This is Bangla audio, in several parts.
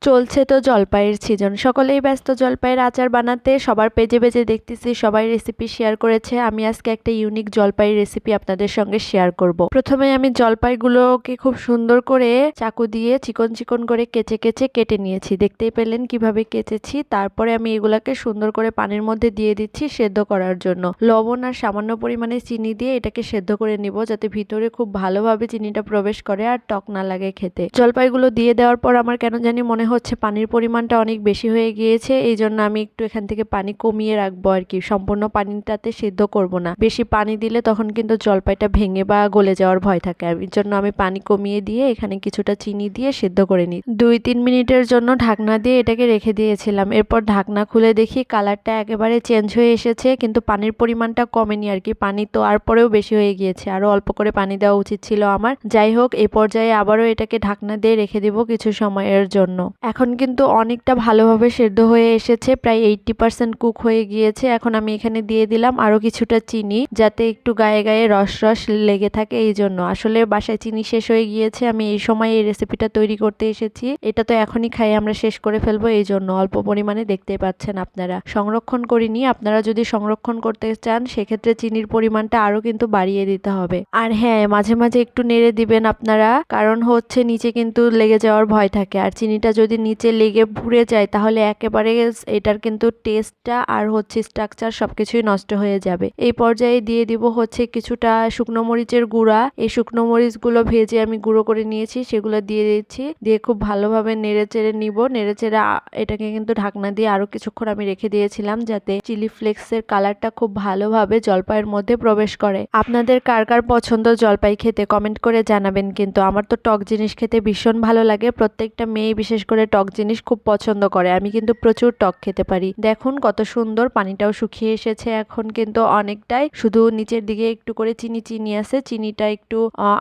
চলছে তো জলপাইয়ের সিজন, সকলেই ব্যস্ত জলপাইয়ের আচার বানাতে। সবার পেজে পেজে দেখতেছি সবাই রেসিপি শেয়ার করেছে। আমি আজকে একটা ইউনিক জলপাইয়ের রেসিপি আপনাদের সঙ্গে শেয়ার করব। প্রথমে আমি জলপাইগুলোকে খুব সুন্দর করে চাকু দিয়ে চিকন চিকন করে কেচে কেচে কেটে নিয়েছি। দেখতেই পেলেন কিভাবে কেচেছি। তারপরে আমি এগুলাকে সুন্দর করে পানির মধ্যে দিয়ে দিচ্ছি সেদ্ধ করার জন্য। লবণ আর সামান্য পরিমাণে চিনি দিয়ে এটাকে সেদ্ধ করে নিব, যাতে ভিতরে খুব ভালোভাবে চিনিটা প্রবেশ করে আর টক না লাগে খেতে। জলপাইগুলো দিয়ে দেওয়ার পর আমার কেন জানি মনে হচ্ছে পানির পরিমাণটা অনেক বেশি হয়ে গিয়েছে, এই জন্য আমি একটু এখান থেকে পানি কমিয়ে রাখবো আর কি। সম্পূর্ণ পানিটাতে সিদ্ধ করব না, বেশি পানি দিলে তখন কিন্তু জলপাইটা ভেঙে বা গলে যাওয়ার ভয় থাকে। এর জন্য আমি পানি কমিয়ে দিয়ে এখানে কিছুটা চিনি দিয়ে সিদ্ধ করে নিই। 2-3 মিনিটের জন্য ঢাকনা দিয়ে এটাকে রেখে দিয়েছিলাম। এরপর ঢাকনা খুলে দেখি কালারটা একেবারে চেঞ্জ হয়ে এসেছে, কিন্তু পানির পরিমাণটা কমেনি আর কি। পানি তো আর পরেও বেশি হয়ে গিয়েছে, আরো অল্প করে পানি দেওয়া উচিত ছিল আমার। যাই হোক, এই পর্যায়ে আবারও এটাকে ঢাকনা দিয়ে রেখে দিব কিছু সময়ের জন্য। এখন কিন্তু অনেকটা ভালোভাবে সেদ্ধ হয়ে এসেছে, প্রায় 80% কুক হয়ে গিয়েছে। এখন আমি এখানে দিয়ে দিলাম আরো কিছুটা চিনি, যাতে একটু গায়ে গায়ে রস রস লেগে থাকে। এই জন্য আসলে বাসায় চিনি শেষ হয়ে গিয়েছে, আমি এই সময় এই রেসিপিটা তৈরি করতে এসেছি। এটা তো এখনই খাই আমরা শেষ করে ফেলবো, এই জন্য অল্প পরিমাণে দেখতে পাচ্ছেন আপনারা। সংরক্ষণ করিনি, আপনারা যদি সংরক্ষণ করতে চান সেক্ষেত্রে চিনির পরিমাণটা আরো কিন্তু বাড়িয়ে দিতে হবে। আর হ্যাঁ, মাঝে মাঝে একটু নেড়ে দিবেন আপনারা, কারণ হচ্ছে নিচে কিন্তু লেগে যাওয়ার ভয় থাকে। আর চিনিটা যদি নিচে লেগে পুড়ে যায় তাহলে একেবারে এটার কিন্তু টেস্টটা আর হচ্ছে স্ট্রাকচার সবকিছুই নষ্ট হয়ে যাবে। এই পর্যায়ে দিয়ে দিব হচ্ছে কিছুটা শুকনো মরিচের গুঁড়া। এই শুকনো মরিচগুলো ভেজে আমি গুঁড়ো করে নিয়েছি, সেগুলো দিয়ে দিচ্ছি। দিয়ে খুব ভালোভাবে নেড়ে চেড়ে নিব। নেড়ে চেড়ে এটাকে কিন্তু ঢাকনা দিয়ে আরো কিছুক্ষণ আমি রেখে দিয়েছিলাম, যাতে চিলি ফ্লেক্সের কালারটা খুব ভালোভাবে জলপাইয়ের মধ্যে প্রবেশ করে। আপনাদের কার কার পছন্দ জলপাই খেতে কমেন্ট করে জানাবেন। কিন্তু আমার তো টক জিনিস খেতে ভীষণ ভালো লাগে। প্রত্যেকটা মেয়ে বিশেষ করে টক জিনিস খুব পছন্দ করে। আমি কিন্তু প্রচুর টক খেতে পারি। দেখুন কত সুন্দর পানিটাও শুকিয়ে এসেছে এখন কিন্তু অনেকটাই। শুধু নিচের দিকে একটু করে চিনি চিনি আছে, চিনিটা একটু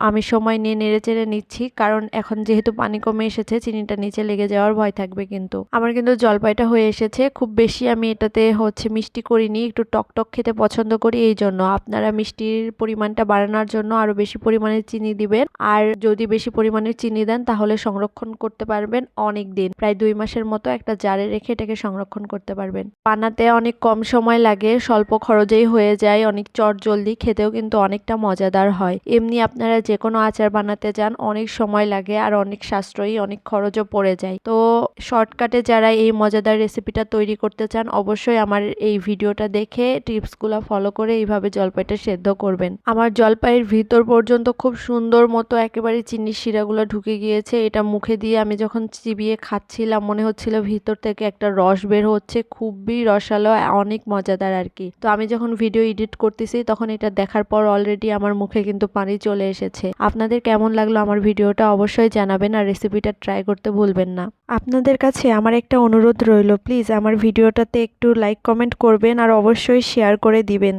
আমি সময় নিয়ে নেড়ে চেড়ে নিচ্ছি, কারণ এখন যেহেতু পানি কমে এসেছে চিনিটা নিচে লেগে যাওয়ার ভয় থাকবে। কিন্তু আমার কিন্তু জলপাইটা হয়ে এসেছে। খুব বেশি আমি এটাতে হচ্ছে মিষ্টি করিনি, একটু টক টক খেতে পছন্দ করি। এই জন্য আপনারা মিষ্টির পরিমাণটা বাড়ানোর জন্য আরো বেশি পরিমাণে চিনি দিবেন। আর যদি বেশি পরিমাণে চিনি দেন তাহলে সংরক্ষণ করতে পারবেন অনেক দিন, প্রায় 2 মাসের মতো একটা জারে রেখে এটাকে সংরক্ষণ করতে পারবেন। বানাতে অনেক কম সময় লাগে, স্বল্প খরচেই হয়ে যায়, অনেক চটজলদি, খেতেও কিন্তু অনেকটা মজাদার হয়। এমনি আপনারা যে কোনো আচার বানাতে যান অনেক সময় লাগে আর অনেক সাশ্রয়ী, অনেক খরচও পড়ে যায়। তো শর্টকাটে যারা এই মজাদার রেসিপিটা তৈরি করতে চান অবশ্যই আমার এই ভিডিওটা দেখে টিপসগুলো ফলো করে এইভাবে জলপাইটা সেদ্ধ করবেন। আমার জলপাইয়ের ভিতর পর্যন্ত খুব সুন্দর মতো একেবারে চিনির শিরাগুলো ঢুকে গিয়েছে। এটা মুখে দিয়ে আমি যখন চিবিয়ে খাচ্ছিলাম মনে হচ্ছিল ভিতর থেকে একটা রস বের হচ্ছে, খুবই রসালো, অনেক মজাদার আর কি। তো আমি যখন ভিডিও এডিট করতেছি তখন এটা দেখার পর অলরেডি আমার মুখে কিন্তু পানি চলে এসেছে। আপনাদের কেমন লাগলো আমার ভিডিওটা অবশ্যই জানাবেন, আর রেসিপিটা ট্রাই করতে ভুলবেন না। আপনাদের কাছে আমার একটা অনুরোধ রইল, প্লিজ আমার ভিডিওটাতে একটু লাইক কমেন্ট করবেন আর অবশ্যই শেয়ার করে দিবেন।